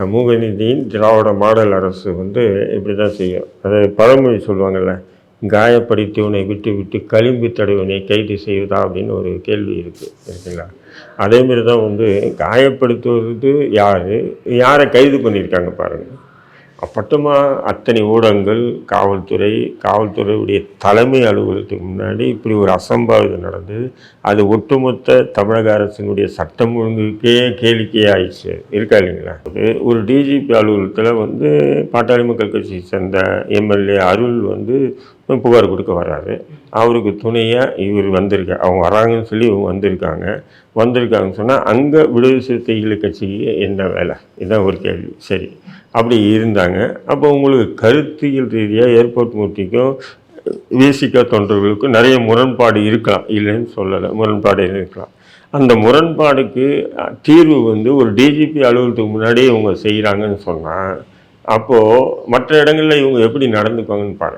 சமூக நீதியின் திராவிட மாடல் அரசு வந்து இப்படி தான் செய்யும். அதாவது பழமொழி சொல்லுவாங்கள்ல, காயப்படுத்தியவனை விட்டு விட்டு களிம்பு தடவினை கைது செய்வதா அப்படின்னு ஒரு கேள்வி இருக்குங்களா? அதேமாரி தான் வந்து காயப்படுத்துவது யாரை கைது பண்ணியிருக்காங்க பாருங்கள். அப்பட்டமாக அத்தனை ஊடகங்கள், காவல்துறையுடைய தலைமை அலுவலகத்துக்கு முன்னாடி இப்படி ஒரு அசம்பாவிதம் நடந்தது. அது ஒட்டுமொத்த தமிழக அரசினுடைய சட்டம் ஒழுங்குக்கே கேளிக்கையாயிடுச்சு. இருக்கா இல்லைங்களா? ஒரு டிஜிபி அலுவலகத்தில் வந்து பாட்டாளி மக்கள் கட்சியை சேர்ந்த எம்எல்ஏ அருள் வந்து புகார் கொடுக்க வர்றாரு. அவருக்கு துணையாக இவர் வந்திருக்காங்க. அவங்க வராங்கன்னு சொல்லி இவங்க வந்திருக்காங்கன்னு சொன்னால் அங்கே விடுதலை சிறுத்தைகள் கட்சிக்கு என்ன வேலை? இதுதான் ஒரு கேள்வி. சரி, அப்படி இருந்தாங்க. அப்போ உங்களுக்கு கருத்தியல் ரீதியாக ஏர்போர்ட் மூர்த்திக்கும் விசிக தொண்டர்களுக்கும் நிறைய முரண்பாடு இருக்கலாம், இல்லைன்னு சொல்லலை, முரண்பாடு இருக்கலாம். அந்த முரண்பாடுக்கு தீர்வு வந்து ஒரு டிஜிபி அலுவலகத்துக்கு முன்னாடியே இவங்க செய்கிறாங்கன்னு சொன்னால், அப்போது மற்ற இடங்களில் இவங்க எப்படி நடந்துக்குவாங்கன்னு பாருங்கள்.